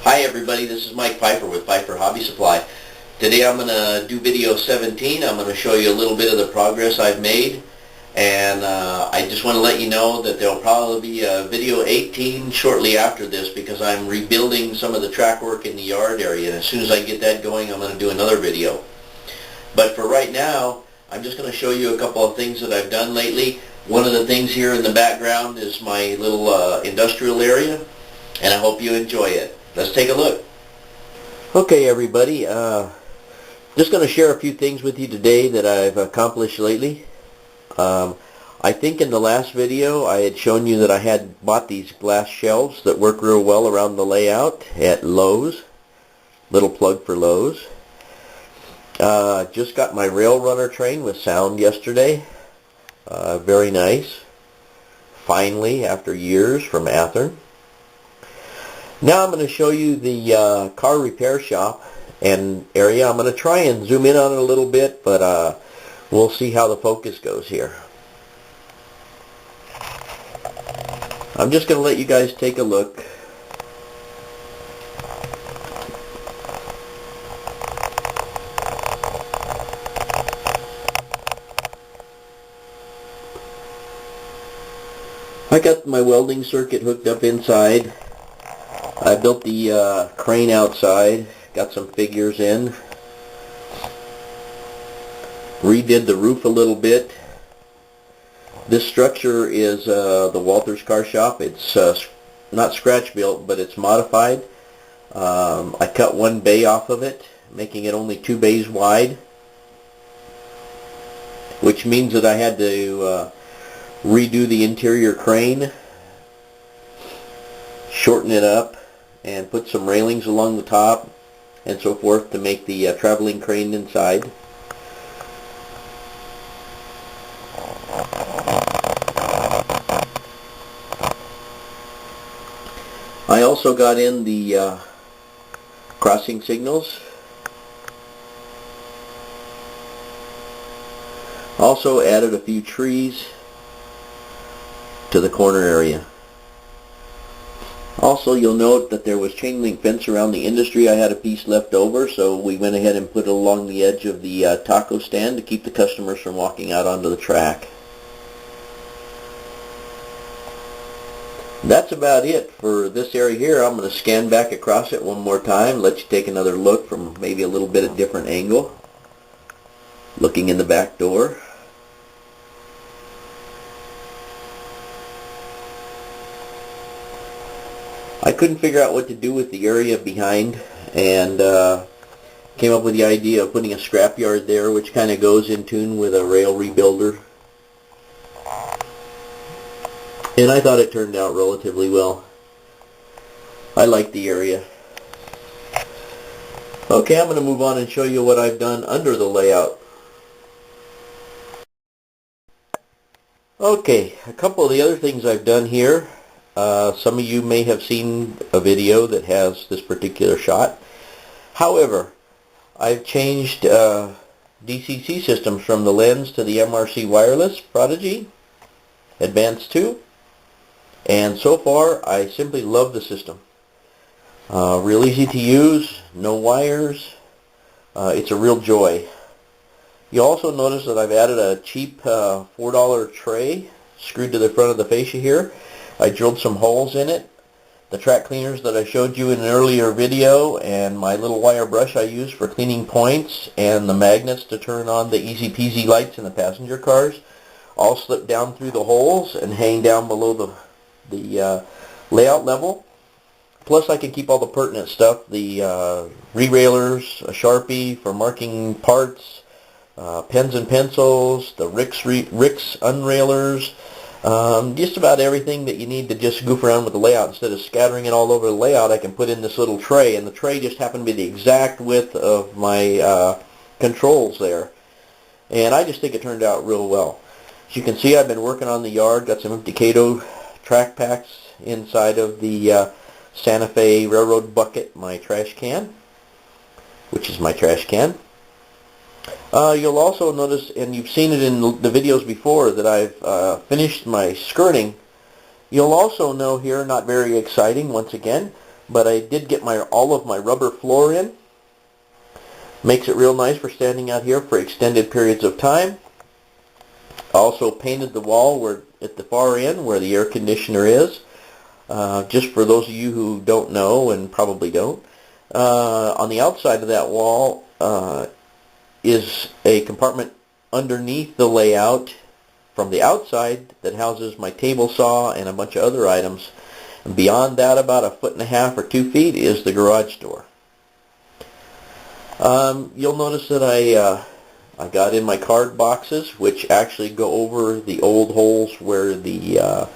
Hi everybody, this is Mike Fifer with Fifer Hobby Supply. Today I'm going to do video 17. I'm going to show you a little bit of the progress I've made, and I just want to let you know that there will probably be a video 18 shortly after this because I'm rebuilding some of the track work in the yard area, and as soon as I get that going I'm going to do another video. But for right now, I'm just going to show you a couple of things that I've done lately. One of the things here in the background is my little industrial area, and I hope you enjoy it. Let's take a look. Okay everybody, just going to share a few things with you today that I've accomplished lately. I think in the last video I had shown you that I had bought these glass shelves that work real well around the layout at Lowe's. Little plug for Lowe's. Just got my rail runner train with sound yesterday. Very nice. Finally, after years, from ACTRR. Now I'm going to show you the car repair shop and area. I'm going to try and zoom in on it a little bit, but we'll see how the focus goes here. I'm just going to let you guys take a look. I got my welding circuit hooked up inside. I built the crane outside, got some figures in, redid the roof a little bit. This structure is the Walters Car Shop. It's not scratch built, but it's modified. I cut one bay off of it, making it only 2 bays wide, which means that I had to redo the interior crane, shorten it up, and put some railings along the top and so forth to make the traveling crane inside. I also got in the crossing signals. Also added a few trees to the corner area. Also, you'll note that there was chain link fence around the industry. I had a piece left over, so we went ahead and put it along the edge of the taco stand to keep the customers from walking out onto the track. That's about it for this area here. I'm going to scan back across it one more time, let you take another look from maybe a little bit at different angle. Looking in the back door. I couldn't figure out what to do with the area behind, and came up with the idea of putting a scrapyard there, which kind of goes in tune with a rail rebuilder. And I thought it turned out relatively well. I like the area. Okay, I'm going to move on and show you what I've done under the layout. Okay, a couple of the other things I've done here. Some of you may have seen a video that has this particular shot. However, I've changed DCC systems from the lens to the MRC wireless Prodigy Advance 2, and so far I simply love the system. Real easy to use, no wires. It's a real joy. You also notice that I've added a cheap $4 tray screwed to the front of the fascia here. I drilled some holes in it. The track cleaners that I showed you in an earlier video, and my little wire brush I use for cleaning points, and the magnets to turn on the easy peasy lights in the passenger cars, all slip down through the holes and hang down below the layout level. Plus I can keep all the pertinent stuff, the re-railers, a Sharpie for marking parts, pens and pencils, the Rix unrailers, just about everything that you need to just goof around with the layout. Instead of scattering it all over the layout, I can put in this little tray, and the tray just happened to be the exact width of my controls there. And I just think it turned out real well. As you can see, I've been working on the yard, got some empty Cato track packs inside of the Santa Fe Railroad bucket, my trash can, which is my trash can. You'll also notice, and you've seen it in the videos before, that I've finished my skirting. You'll also know here, not very exciting once again, but I did get all of my rubber floor in. Makes it real nice for standing out here for extended periods of time. I also painted the wall at the far end where the air conditioner is. Just for those of you who don't know, and probably don't, on the outside of that wall is a compartment underneath the layout from the outside that houses my table saw and a bunch of other items. And beyond that, about 1.5 or 2 feet, is the garage door. You'll notice that I got in my card boxes, which actually go over the old holes where the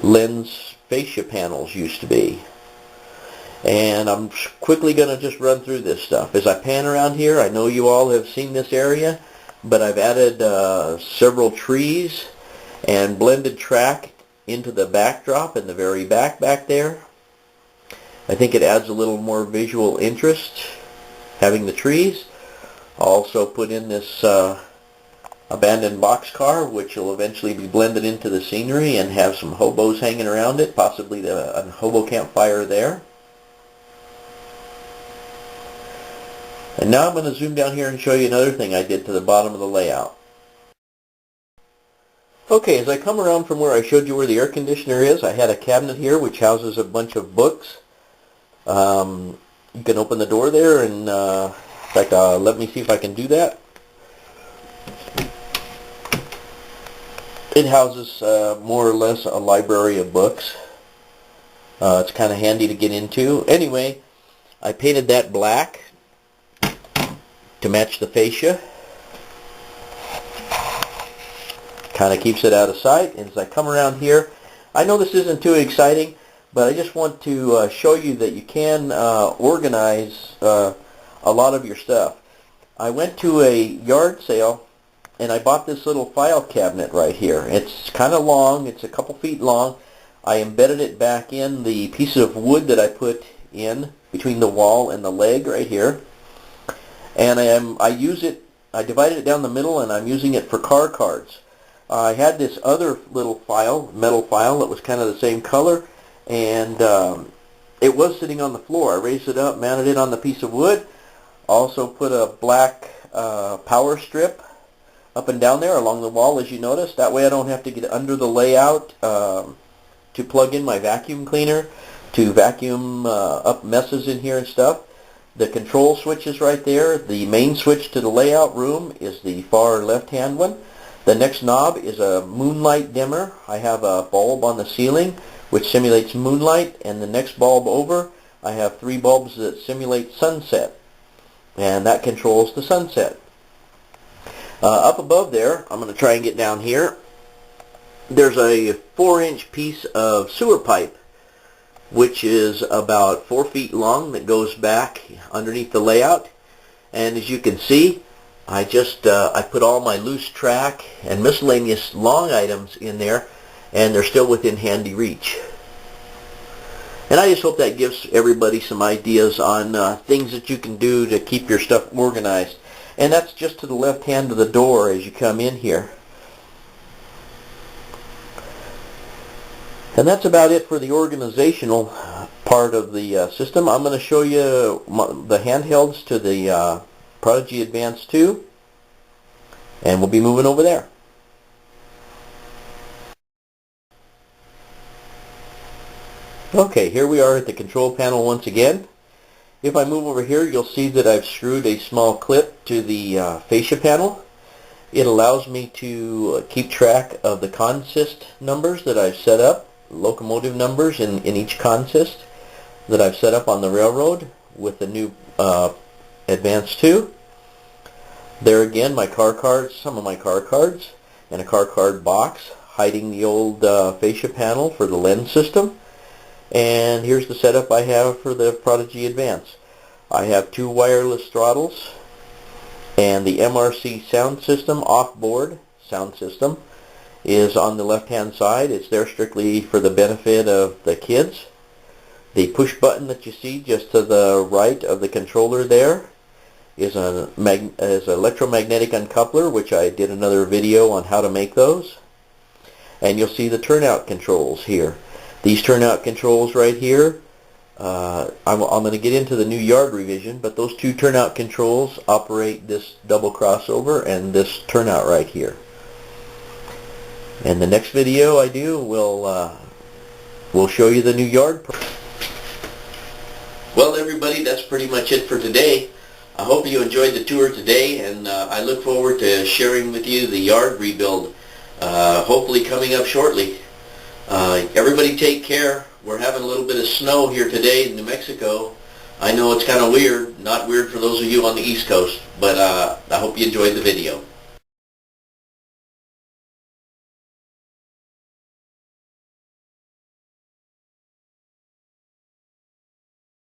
lens fascia panels used to be. And I'm quickly going to just run through this stuff. As I pan around here, I know you all have seen this area, but I've added several trees and blended track into the backdrop in the very back there. I think it adds a little more visual interest having the trees. Also put in this abandoned boxcar, which will eventually be blended into the scenery and have some hobos hanging around it, possibly a hobo campfire there. And now I'm going to zoom down here and show you another thing I did to the bottom of the layout. Okay, as I come around from where I showed you where the air conditioner is, I had a cabinet here which houses a bunch of books. You can open the door there, and in fact, let me see if I can do that. It houses more or less a library of books. It's kind of handy to get into. Anyway, I painted that black to match the fascia. Kind of keeps it out of sight. And as I come around here, I know this isn't too exciting, but I just want to show you that you can organize a lot of your stuff. I went to a yard sale and I bought this little file cabinet right here. It's kind of long. It's a couple feet long. I embedded it back in the piece of wood that I put in between the wall and the leg right here. And I divided it down the middle, and I'm using it for car cards. I had this other little file, metal file, that was kind of the same color, and it was sitting on the floor. I raised it up, mounted it on the piece of wood, also put a black power strip up and down there along the wall, as you notice. That way I don't have to get under the layout to plug in my vacuum cleaner to vacuum up messes in here and stuff. The control switch is right there. The main switch to the layout room is the far left-hand one. The next knob is a moonlight dimmer. I have a bulb on the ceiling which simulates moonlight, and the next bulb over I have 3 bulbs that simulate sunset, and that controls the sunset. Up above there, I'm going to try and get down here, there's a 4-inch piece of sewer pipe which is about 4 feet long that goes back underneath the layout. And as you can see, I put all my loose track and miscellaneous long items in there, and they're still within handy reach. And I just hope that gives everybody some ideas on things that you can do to keep your stuff organized. And that's just to the left hand of the door as you come in here. And that's about it for the organizational part of the system. I'm going to show you the handhelds to the Prodigy Advance 2, and we'll be moving over there. Okay, here we are at the control panel once again. If I move over here, you'll see that I've screwed a small clip to the fascia panel. It allows me to keep track of the consist numbers that I've set up, locomotive numbers in each consist that I've set up on the railroad with the new Advance 2. There again, my car cards, some of my car cards, and a car card box hiding the old fascia panel for the lens system. And here's the setup I have for the Prodigy Advance. I have 2 wireless throttles and the MRC sound system, off-board sound system, is on the left-hand side. It's there strictly for the benefit of the kids. The push button that you see just to the right of the controller there is an electromagnetic uncoupler, which I did another video on how to make those. And you'll see the turnout controls here. These turnout controls right here I'm going to get into the new yard revision, but those two turnout controls operate this double crossover and this turnout right here. And the next video I do will show you the new yard. Well, everybody, that's pretty much it for today. I hope you enjoyed the tour today, and I look forward to sharing with you the yard rebuild, hopefully coming up shortly. Everybody take care. We're having a little bit of snow here today in New Mexico. I know it's kind of weird, not weird for those of you on the East Coast, but I hope you enjoyed the video.